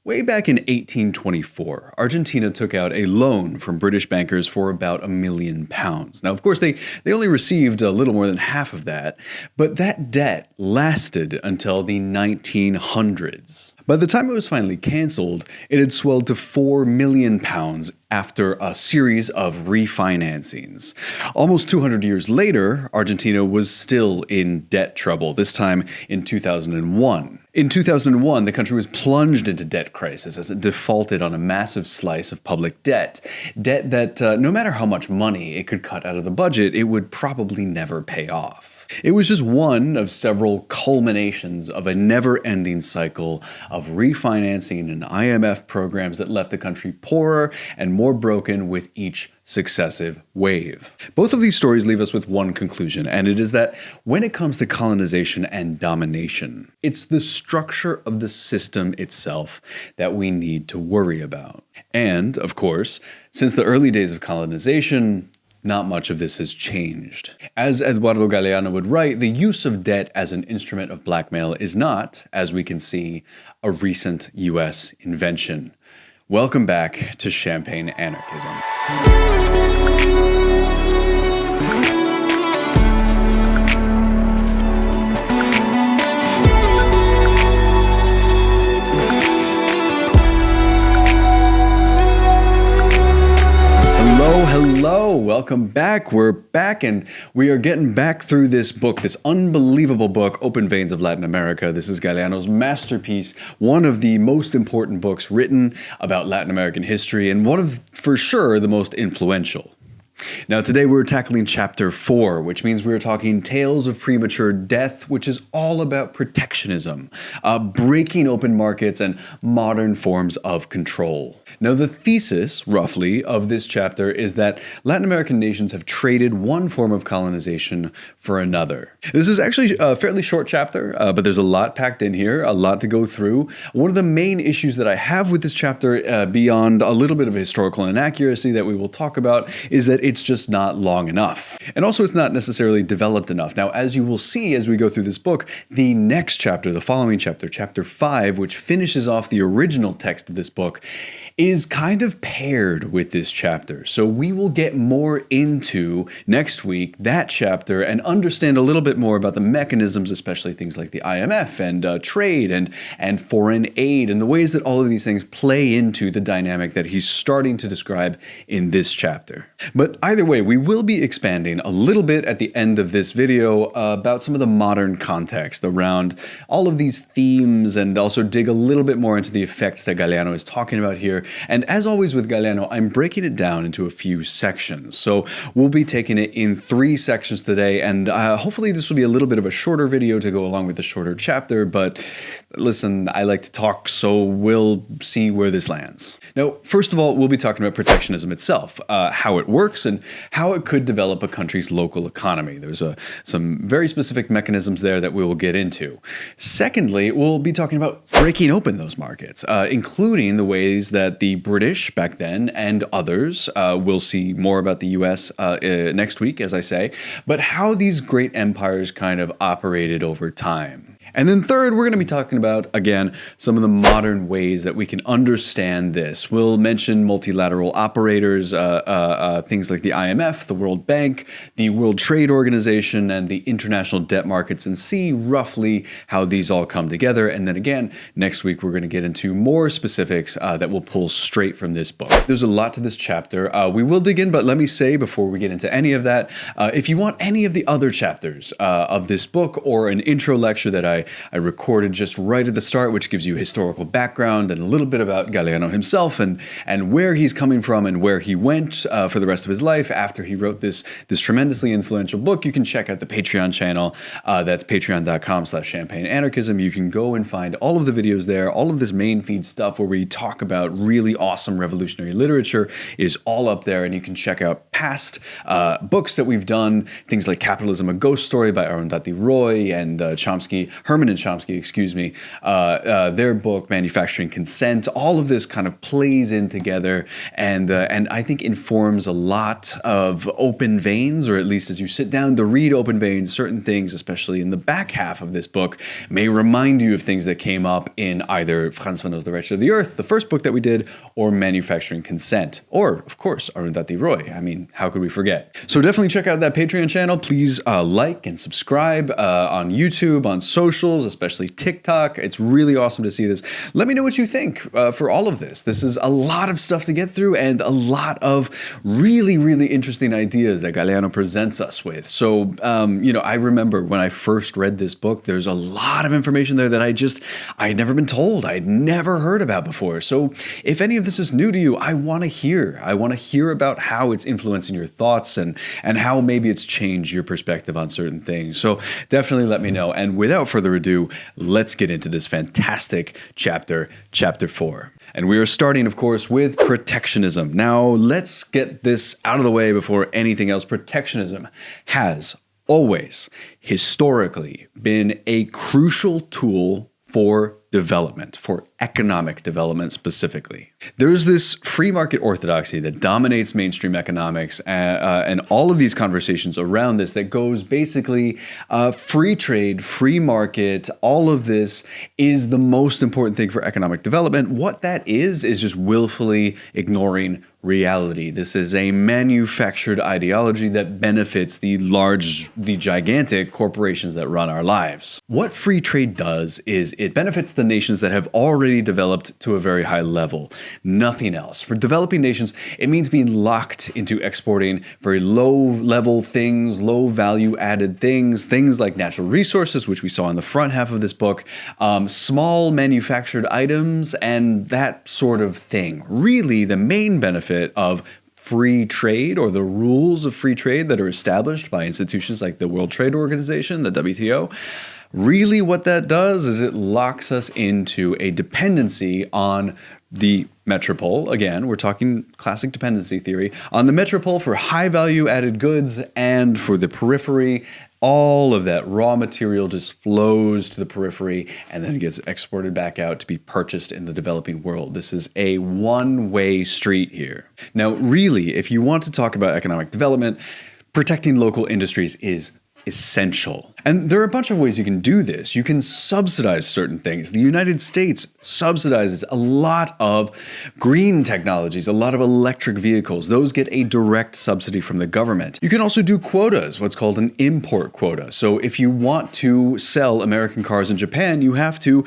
Way back in 1824, Argentina took out a loan from British bankers for about £1 million. Now, of course, they only received a little more than half of that, but that debt lasted until the 1900s. By the time it was finally cancelled, it had swelled to £4 million after a series of refinancings. Almost 200 years later, Argentina was still in debt trouble, this time in 2001. In 2001, the country was plunged into debt crisis as it defaulted on a massive slice of public debt. Debt that, no matter how much money it could cut out of the budget, it would probably never pay off. It was just one of several culminations of a never-ending cycle of refinancing and IMF programs that left the country poorer and more broken with each successive wave. Both of these stories leave us with one conclusion, and it is that when it comes to colonization and domination, it's the structure of the system itself that we need to worry about. And, of course, since the early days of colonization, not much of this has changed. As Eduardo Galeano would write, the use of debt as an instrument of blackmail is not, as we can see, a recent US invention. Welcome back to Champagne Anarchism. Hello, welcome back. We're back and we are getting back through this book, this unbelievable book, Open Veins of Latin America. This is Galeano's masterpiece, one of the most important books written about Latin American history and one of, for sure, the most influential. Now today we're tackling chapter 4, which means we're talking Tales of Premature Death, which is all about protectionism, breaking open markets and modern forms of control. Now the thesis, roughly, of this chapter is that Latin American nations have traded one form of colonization for another. This is actually a fairly short chapter, but there's a lot packed in here, a lot to go through. One of the main issues that I have with this chapter, beyond a little bit of historical inaccuracy that we will talk about, is that it's just not long enough. And also it's not necessarily developed enough. Now, as you will see as we go through this book, the next chapter, the following chapter, chapter 5, which finishes off the original text of this book, is kind of paired with this chapter. So we will get more into, next week, that chapter and understand a little bit more about the mechanisms, especially things like the IMF and trade and foreign aid and the ways that all of these things play into the dynamic that he's starting to describe in this chapter. But either way, we will be expanding a little bit at the end of this video about some of the modern context around all of these themes and also dig a little bit more into the effects that Galeano is talking about here. And as always with Galeano, I'm breaking it down into a few sections. So we'll be taking it in 3 sections today, and hopefully this will be a little bit of a shorter video to go along with the shorter chapter, but listen, I like to talk, so we'll see where this lands. Now, first of all, we'll be talking about protectionism itself, how it works and how it could develop a country's local economy. There's some very specific mechanisms there that we will get into. Secondly, we'll be talking about breaking open those markets, including the ways that the British back then and others, we'll see more about the US next week, as I say, but how these great empires kind of operated over time. And then third, we're going to be talking about, again, some of the modern ways that we can understand this. We'll mention multilateral operators, things like the IMF, the World Bank, the World Trade Organization, and the international debt markets, and see roughly how these all come together. And then again, next week, we're going to get into more specifics that we'll pull straight from this book. There's a lot to this chapter. We will dig in, but let me say before we get into any of that, if you want any of the other chapters of this book or an intro lecture that I recorded just right at the start, which gives you historical background and a little bit about Galeano himself and where he's coming from and where he went for the rest of his life after he wrote this tremendously influential book. You can check out the Patreon channel. That's patreon.com/champagne anarchism. You can go and find all of the videos there. All of this main feed stuff where we talk about really awesome revolutionary literature is all up there, and you can check out past books that we've done, things like Capitalism, A Ghost Story by Arundhati Roy and Chomsky, Herman and Chomsky, excuse me, their book, Manufacturing Consent, all of this kind of plays in together and I think informs a lot of Open Veins, or at least as you sit down to read Open Veins, certain things, especially in the back half of this book, may remind you of things that came up in either Frans Fanon's The Wretched of the Earth, the first book that we did, or Manufacturing Consent, or, of course, Arundhati Roy. I mean, how could we forget? So definitely check out that Patreon channel. Please like and subscribe on YouTube, on socials, especially TikTok. It's really awesome to see this. Let me know what you think for all of this. This is a lot of stuff to get through and a lot of really, really interesting ideas that Galeano presents us with. So, I remember when I first read this book, there's a lot of information there that I had never been told. I'd never heard about before. So if any of this is new to you, I want to hear. I want to hear about how it's influencing your thoughts and how maybe it's changed your perspective on certain things. So definitely let me know. And without further ado, let's get into this fantastic chapter 4. And we are starting, of course, with protectionism. Now, let's get this out of the way before anything else. Protectionism has always, historically, been a crucial tool for development, for economic development specifically. There's this free market orthodoxy that dominates mainstream economics and all of these conversations around this that goes basically free trade, free market, all of this is the most important thing for economic development. What that is just willfully ignoring reality. This is a manufactured ideology that benefits the gigantic corporations that run our lives. What free trade does is it benefits the nations that have already developed to a very high level. Nothing else. For developing nations, it means being locked into exporting very low-level things, low-value-added things like natural resources, which we saw in the front half of this book, small manufactured items, and that sort of thing. Really, the main benefit of free trade, or the rules of free trade that are established by institutions like the World Trade Organization, the WTO, really what that does is it locks us into a dependency on the metropole. Again, we're talking classic dependency theory, on the metropole for high value added goods, and for the periphery, all of that raw material just flows to the periphery and then gets exported back out to be purchased in the developing world. This is a one-way street here. Now, really, if you want to talk about economic development, protecting local industries is essential. And there are a bunch of ways you can do this. You can subsidize certain things. The United States subsidizes a lot of green technologies, a lot of electric vehicles. Those get a direct subsidy from the government. You can also do quotas, what's called an import quota. So if you want to sell American cars in Japan, you have to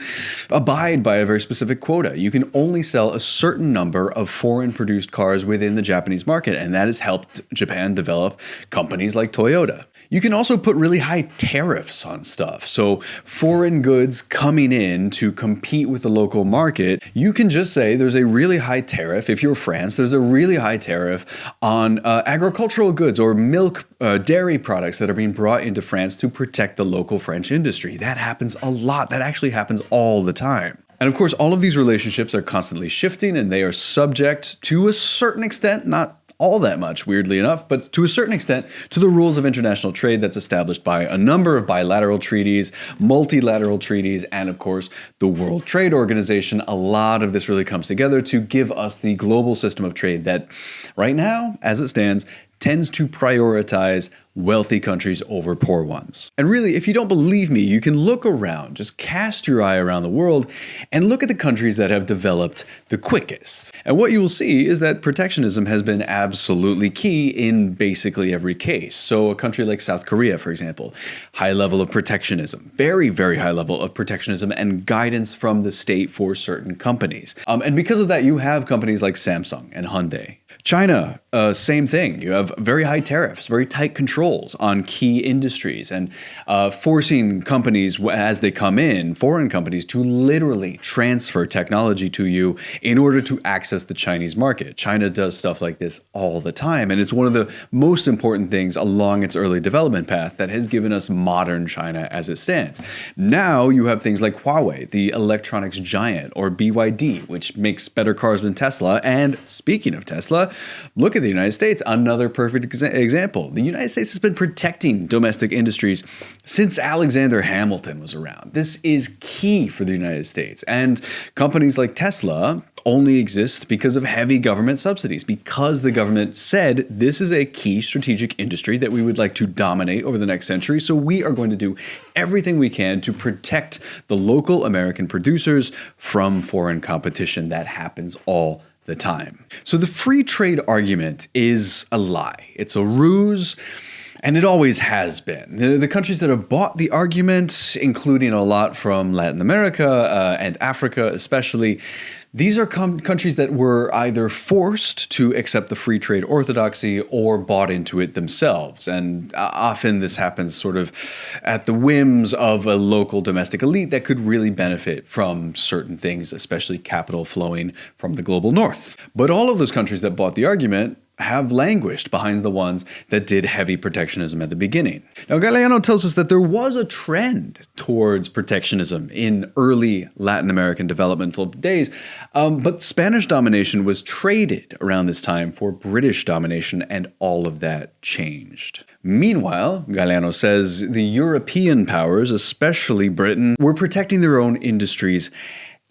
abide by a very specific quota. You can only sell a certain number of foreign-produced cars within the Japanese market, and that has helped Japan develop companies like Toyota. You can also put really high tariffs on stuff. So foreign goods coming in to compete with the local market, you can just say there's a really high tariff. If you're France, there's a really high tariff on agricultural goods or milk, dairy products that are being brought into France to protect the local French industry. That happens a lot. That actually happens all the time. And of course, all of these relationships are constantly shifting, and they are subject to a certain extent, not all that much, weirdly enough, but to a certain extent, to the rules of international trade that's established by a number of bilateral treaties, multilateral treaties, and of course, the World Trade Organization. A lot of this really comes together to give us the global system of trade that, right now, as it stands, tends to prioritize wealthy countries over poor ones. And really, if you don't believe me, you can look around, just cast your eye around the world and look at the countries that have developed the quickest. And what you will see is that protectionism has been absolutely key in basically every case. So a country like South Korea, for example, high level of protectionism, very, very high level of protectionism and guidance from the state for certain companies. And because of that, you have companies like Samsung and Hyundai. China, same thing. You have very high tariffs, very tight controls on key industries, and forcing companies as they come in, foreign companies, to literally transfer technology to you in order to access the Chinese market. China does stuff like this all the time, and it's one of the most important things along its early development path that has given us modern China as it stands. Now you have things like Huawei, the electronics giant, or BYD, which makes better cars than Tesla. And speaking of Tesla, look at the United States, another perfect example. The United States has been protecting domestic industries since Alexander Hamilton was around. This is key for the United States. And companies like Tesla only exist because of heavy government subsidies, because the government said this is a key strategic industry that we would like to dominate over the next century. So we are going to do everything we can to protect the local American producers from foreign competition that happens all the time. So the free trade argument is a lie. It's a ruse. And it always has been. The countries that have bought the argument, including a lot from Latin America and Africa especially, these are countries that were either forced to accept the free trade orthodoxy or bought into it themselves. And often this happens sort of at the whims of a local domestic elite that could really benefit from certain things, especially capital flowing from the global north. But all of those countries that bought the argument have languished behind the ones that did heavy protectionism at the beginning. Now, Galeano tells us that there was a trend towards protectionism in early Latin American developmental days, but Spanish domination was traded around this time for British domination, and all of that changed. Meanwhile, Galeano says the European powers, especially Britain, were protecting their own industries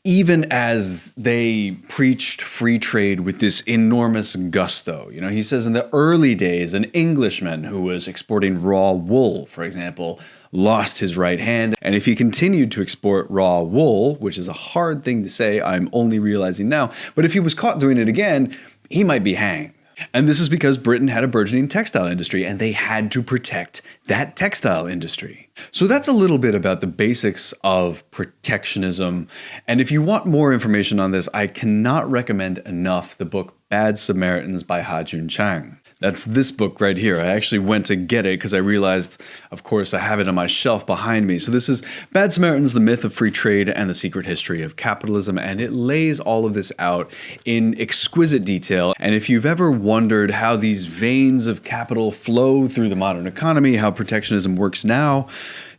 even as they preached free trade with this enormous gusto. You know, he says in the early days, an Englishman who was exporting raw wool, for example, lost his right hand. And if he continued to export raw wool, which is a hard thing to say, I'm only realizing now, but if he was caught doing it again, he might be hanged. And this is because Britain had a burgeoning textile industry and they had to protect that textile industry. So that's a little bit about the basics of protectionism. And if you want more information on this, I cannot recommend enough the book Bad Samaritans by Ha-Joon Chang. That's this book right here. I actually went to get it because I realized, of course, I have it on my shelf behind me. So this is Bad Samaritans, The Myth of Free Trade and the Secret History of Capitalism, and it lays all of this out in exquisite detail. And if you've ever wondered how these veins of capital flow through the modern economy, how protectionism works now,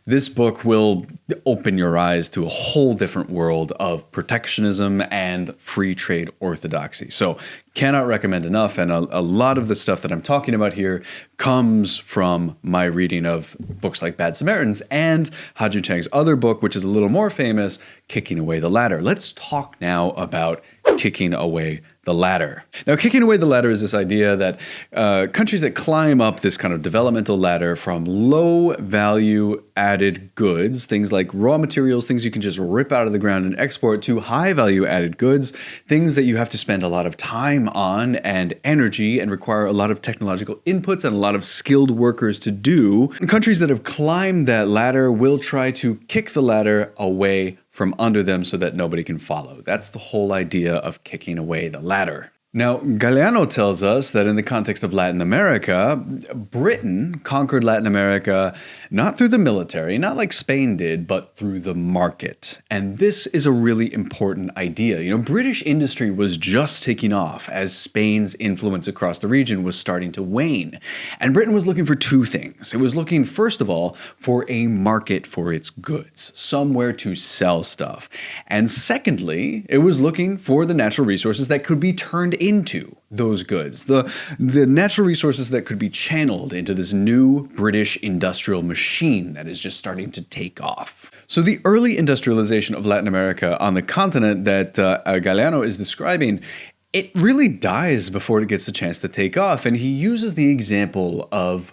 this book will open your eyes to a whole different world of protectionism and free trade orthodoxy. So cannot recommend enough. And a lot of the stuff that I'm talking about here comes from my reading of books like Bad Samaritans and Ha-Joon Chang's other book, which is a little more famous, Kicking Away the Ladder. Let's talk now about kicking away the ladder. Now, kicking away the ladder is this idea that countries that climb up this kind of developmental ladder from low value added goods, things like raw materials, things you can just rip out of the ground and export, to high value added goods, things that you have to spend a lot of time on and energy and require a lot of technological inputs and a lot of skilled workers to do. And countries that have climbed that ladder will try to kick the ladder away from under them so that nobody can follow. That's the whole idea of kicking away the ladder. Now, Galeano tells us that in the context of Latin America, Britain conquered Latin America not through the military, not like Spain did, but through the market. And this is a really important idea. You know, British industry was just taking off as Spain's influence across the region was starting to wane. And Britain was looking for two things. It was looking, first of all, for a market for its goods, somewhere to sell stuff. And secondly, it was looking for the natural resources that could be turned into those goods, the natural resources that could be channeled into this new British industrial machine that is just starting to take off. So the early industrialization of Latin America on the continent that Galeano is describing, it really dies before it gets a chance to take off. And he uses the example of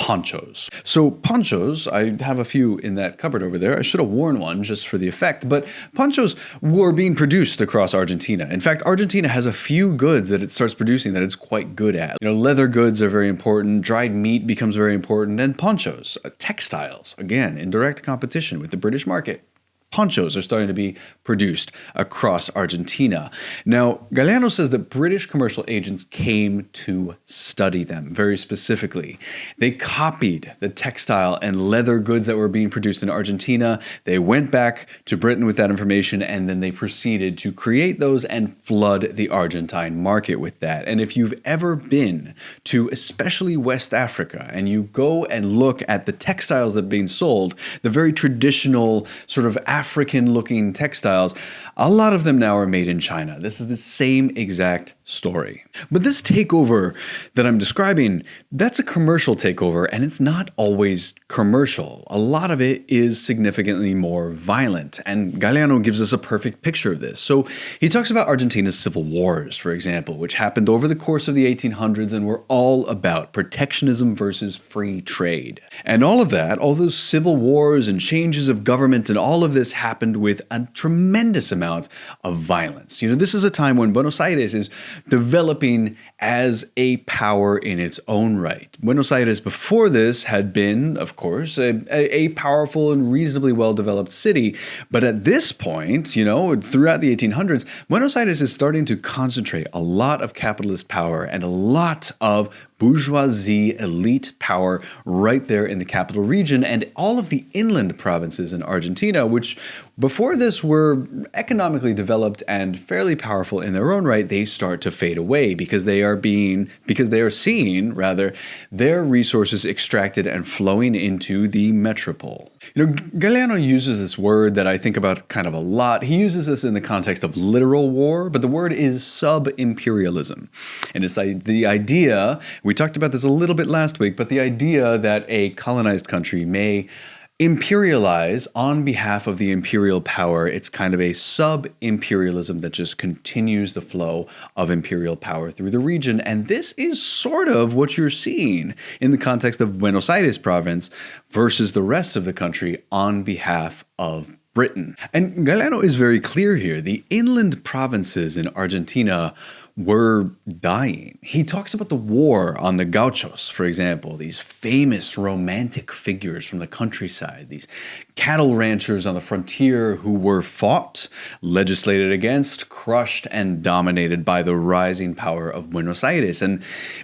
ponchos. So ponchos, I have a few in that cupboard over there. I should have worn one just for the effect, but ponchos were being produced across Argentina. In fact, Argentina has a few goods that it starts producing that it's quite good at. You know, leather goods are very important, dried meat becomes very important, and ponchos, textiles, again, in direct competition with the British market. Ponchos are starting to be produced across Argentina. Now, Galeano says that British commercial agents came to study them very specifically. They copied the textile and leather goods that were being produced in Argentina. They went back to Britain with that information, and then they proceeded to create those and flood the Argentine market with that. And if you've ever been to especially West Africa and you go and look at the textiles that are being sold, the very traditional sort of African-looking textiles, a lot of them now are made in China. This is the same exact story. But this takeover that I'm describing, that's a commercial takeover, and it's not always commercial. A lot of it is significantly more violent, and Galeano gives us a perfect picture of this. So he talks about Argentina's civil wars, for example, which happened over the course of the 1800s and were all about protectionism versus free trade. And all of that, all those civil wars and changes of government and all of this happened with a tremendous amount of violence. This is a time when Buenos Aires is developing as a power in its own right. Buenos Aires before this had been, of course, a powerful and reasonably well-developed city. But at this point, throughout the 1800s, Buenos Aires is starting to concentrate a lot of capitalist power and a lot of bourgeoisie elite power right there in the capital region, and all of the inland provinces in Argentina, which before this were economically developed and fairly powerful in their own right, they start to fade away because they are seeing their resources extracted and flowing into the metropole. Galeano uses this word that I think about kind of a lot. He uses this in the context of literal war, but the word is sub-imperialism. And it's the idea, we talked about this a little bit last week, but the idea that a colonized country may imperialize on behalf of the imperial power. It's kind of a sub-imperialism that just continues the flow of imperial power through the region. And this is sort of what you're seeing in the context of Buenos Aires province versus the rest of the country on behalf of Britain. And Galeano is very clear here. The inland provinces in Argentina were dying. He talks about the war on the Gauchos, for example, these famous romantic figures from the countryside, these cattle ranchers on the frontier who were fought, legislated against, crushed, and dominated by the rising power of Buenos Aires. And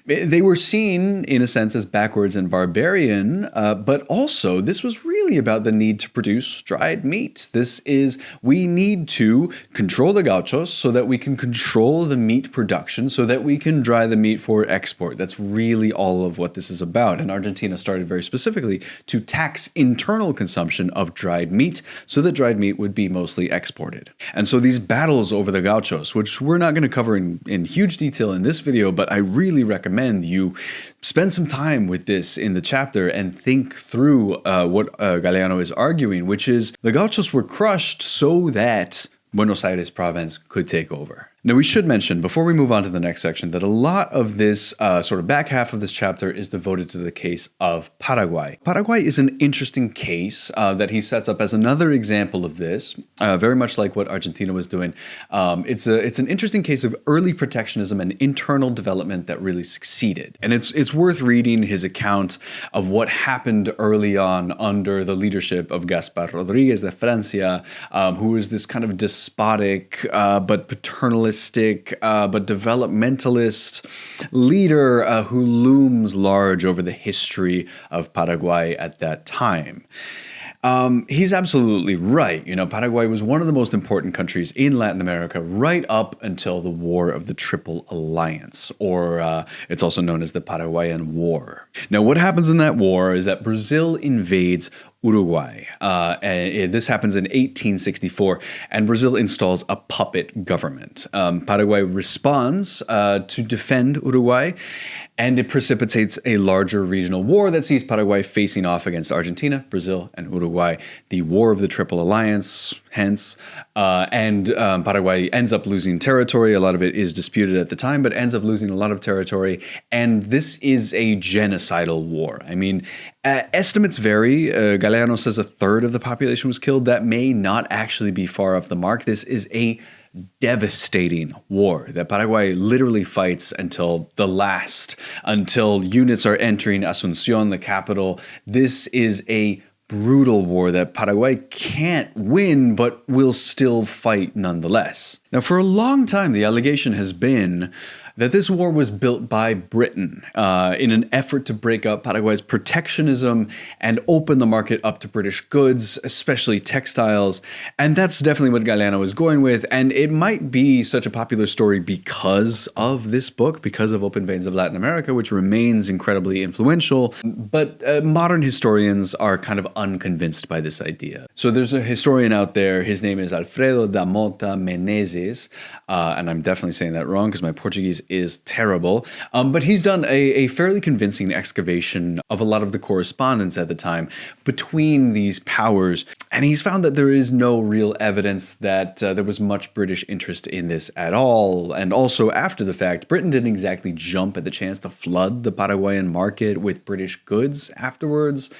they were seen, in a sense, as backwards and barbarian, but also this was really about the need to produce dried meat. We need to control the Gauchos so that we can control the meat production so that we can dry the meat for export. That's really all of what this is about. And Argentina started very specifically to tax internal consumption of dried meat so that dried meat would be mostly exported. And so these battles over the Gauchos, which we're not going to cover in huge detail in this video, but I really recommend you spend some time with this in the chapter and think through what Galeano is arguing, which is the Gauchos were crushed so that Buenos Aires province could take over. Now, we should mention, before we move on to the next section, that a lot of this sort of back half of this chapter is devoted to the case of Paraguay. Paraguay is an interesting case that he sets up as another example of this, very much like what Argentina was doing. It's an interesting case of early protectionism and internal development that really succeeded. And it's worth reading his account of what happened early on under the leadership of Gaspar Rodriguez de Francia, who was this kind of despotic but paternalistic but developmentalist leader who looms large over the history of Paraguay at that time. He's absolutely right. Paraguay was one of the most important countries in Latin America right up until the War of the Triple Alliance, or it's also known as the Paraguayan War. Now, what happens in that war is that Brazil invades Uruguay. And this happens in 1864, and Brazil installs a puppet government. Paraguay responds to defend Uruguay, and it precipitates a larger regional war that sees Paraguay facing off against Argentina, Brazil, and Uruguay. The War of the Triple Alliance, hence, and Paraguay ends up losing territory. A lot of it is disputed at the time, but ends up losing a lot of territory. And this is a genocidal war. I mean, estimates vary. Galeano says a third of the population was killed. That may not actually be far off the mark. This is a devastating war that Paraguay literally fights until units are entering Asunción, the capital. This is a brutal war that Paraguay can't win, but will still fight nonetheless. Now, for a long time, the allegation has been that this war was built by Britain in an effort to break up Paraguay's protectionism and open the market up to British goods, especially textiles. And that's definitely what Galeano is going with. And it might be such a popular story because of this book, because of Open Veins of Latin America, which remains incredibly influential. But modern historians are kind of unconvinced by this idea. So there's a historian out there. His name is Alfredo da Mota Menezes. And I'm definitely saying that wrong because my Portuguese is terrible. But he's done a fairly convincing excavation of a lot of the correspondence at the time between these powers. And he's found that there is no real evidence that there was much British interest in this at all. And also, after the fact, Britain didn't exactly jump at the chance to flood the Paraguayan market with British goods afterwards.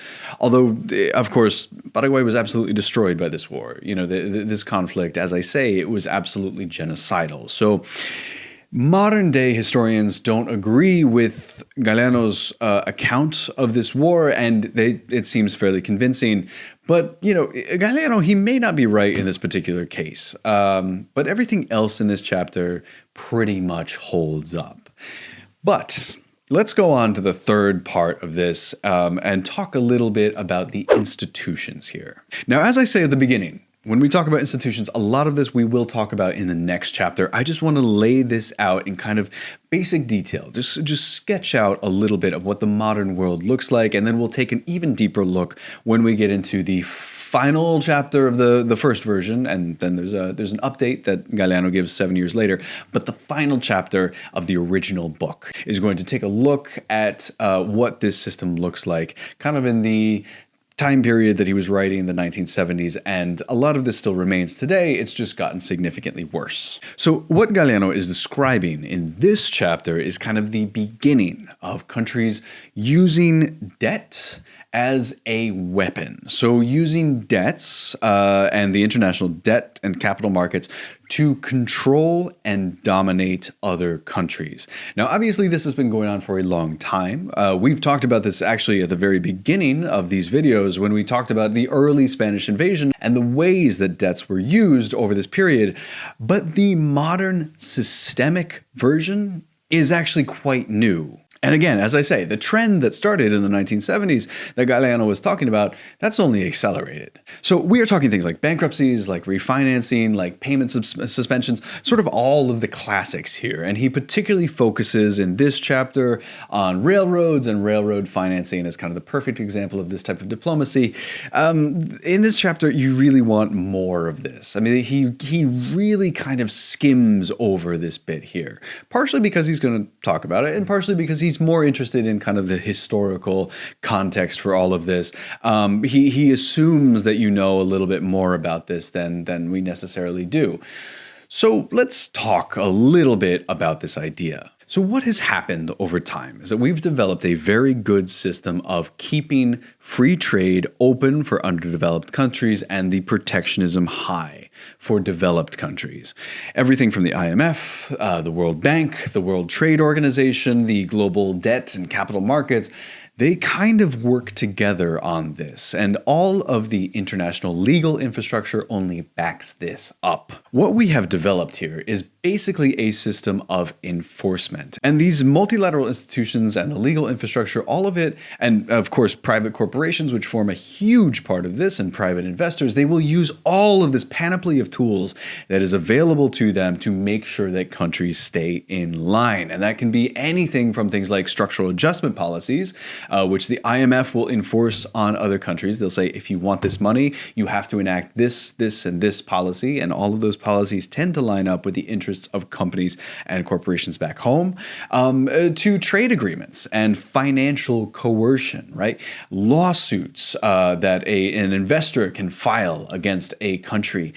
Although, of course, Paraguay was absolutely destroyed by this war. You know, this conflict, as I say, it was absolutely genocidal. So modern day historians don't agree with Galeano's account of this war, and it seems fairly convincing. But, you know, Galeano, he may not be right in this particular case. But everything else in this chapter pretty much holds up. But let's go on to the third part of this and talk a little bit about the institutions here. Now, as I say at the beginning, when we talk about institutions, a lot of this we will talk about in the next chapter. I just want to lay this out in kind of basic detail, just sketch out a little bit of what the modern world looks like, and then we'll take an even deeper look when we get into the final chapter of the first version, and then there's an update that Galeano gives 7 years later. But the final chapter of the original book is going to take a look at what this system looks like, kind of in the time period that he was writing in the 1970s, and a lot of this still remains today. It's just gotten significantly worse. So what Galeano is describing in this chapter is kind of the beginning of countries using debt as a weapon. So using debts and the international debt and capital markets to control and dominate other countries. Now, obviously, this has been going on for a long time. We've talked about this actually at the very beginning of these videos when we talked about the early Spanish invasion and the ways that debts were used over this period. But the modern systemic version is actually quite new. And again, as I say, the trend that started in the 1970s that Galeano was talking about, that's only accelerated. So we are talking things like bankruptcies, like refinancing, like payment suspensions, sort of all of the classics here. And he particularly focuses in this chapter on railroads and railroad financing as kind of the perfect example of this type of diplomacy. In this chapter, you really want more of this. I mean, he really kind of skims over this bit here, partially because he's going to talk about it, and partially because he's more interested in kind of the historical context for all of this. He assumes that you know a little bit more about this than we necessarily do. So let's talk a little bit about this idea. So what has happened over time is that we've developed a very good system of keeping free trade open for underdeveloped countries and the protectionism high for developed countries. Everything from the IMF, the World Bank, the World Trade Organization, the global debt and capital markets, they kind of work together on this, and all of the international legal infrastructure only backs this up. What we have developed here is basically a system of enforcement. And these multilateral institutions and the legal infrastructure, all of it, and of course private corporations, which form a huge part of this, and private investors, they will use all of this panoply of tools that is available to them to make sure that countries stay in line. And that can be anything from things like structural adjustment policies, which the IMF will enforce on other countries. They'll say, if you want this money, you have to enact this, this, and this policy. And all of those policies tend to line up with the interests of companies and corporations back home, to trade agreements and financial coercion, right? Lawsuits that an investor can file against a country.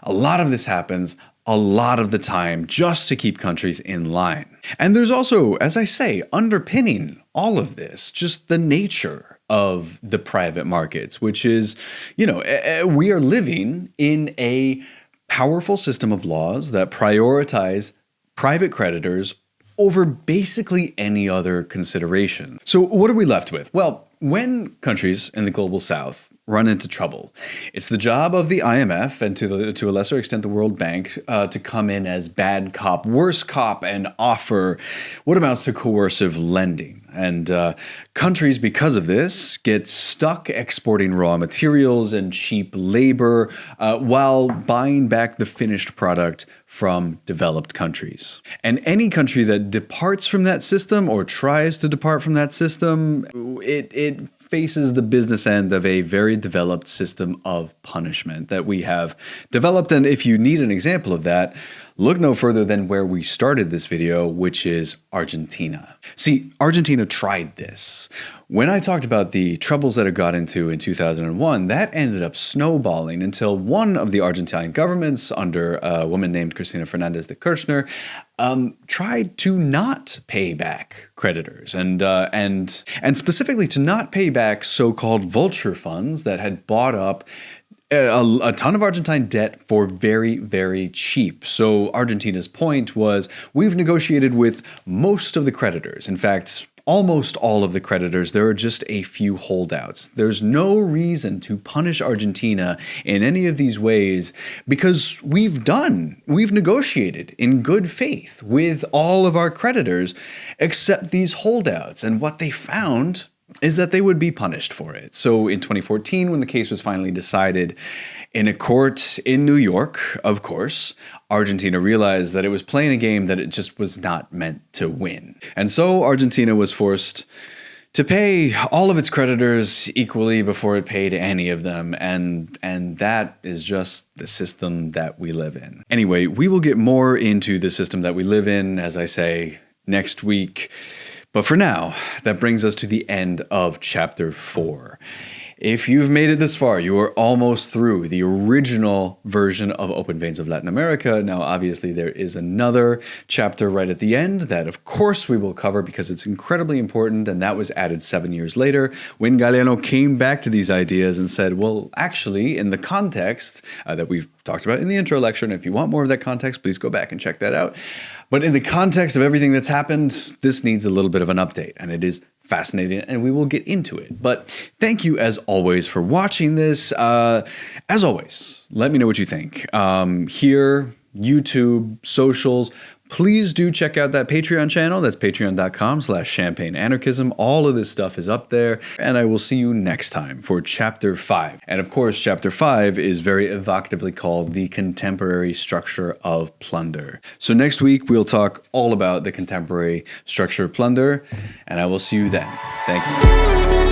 A lot of this happens a lot of the time just to keep countries in line. And there's also, as I say, underpinning all of this, just the nature of the private markets, which is, we are living in a powerful system of laws that prioritize private creditors over basically any other consideration. So what are we left with? Well, when countries in the global south run into trouble. It's the job of the IMF and to a lesser extent the World Bank to come in as bad cop, worse cop, and offer what amounts to coercive lending. And countries, because of this, get stuck exporting raw materials and cheap labor while buying back the finished product from developed countries. And any country that departs from that system or tries to depart from that system, it faces the business end of a very developed system of punishment that we have developed. And if you need an example of that, look no further than where we started this video, which is Argentina. See, Argentina tried this. When I talked about the troubles that it got into in 2001, that ended up snowballing until one of the Argentine governments, under a woman named Cristina Fernandez de Kirchner, tried to not pay back creditors and specifically to not pay back so-called vulture funds that had bought up a ton of Argentine debt for very, very cheap. So Argentina's point was, we've negotiated with most of the creditors. In fact, almost all of the creditors. There are just a few holdouts. There's no reason to punish Argentina in any of these ways because we've negotiated in good faith with all of our creditors except these holdouts. And what they found is that they would be punished for it. So in 2014, when the case was finally decided in a court in New York, of course, Argentina realized that it was playing a game that it just was not meant to win. And so Argentina was forced to pay all of its creditors equally before it paid any of them. And that is just the system that we live in. Anyway, we will get more into the system that we live in, as I say, next week. But for now, that brings us to the end of chapter 4. If you've made it this far, you are almost through the original version of Open Veins of Latin America. Now, obviously, there is another chapter right at the end that, of course, we will cover because it's incredibly important, and that was added 7 years later when Galeano came back to these ideas and said, well, actually, in the context that we've talked about in the intro lecture, and if you want more of that context, please go back and check that out. But in the context of everything that's happened, this needs a little bit of an update, and it is fascinating, and we will get into it. But thank you, as always, for watching this. As always, let me know what you think. Here, YouTube, socials. Please do check out that Patreon channel. That's patreon.com/champagneanarchism. All of this stuff is up there. And I will see you next time for Chapter 5. And of course, Chapter 5 is very evocatively called the Contemporary Structure of Plunder. So next week, we'll talk all about the Contemporary Structure of Plunder. And I will see you then. Thank you.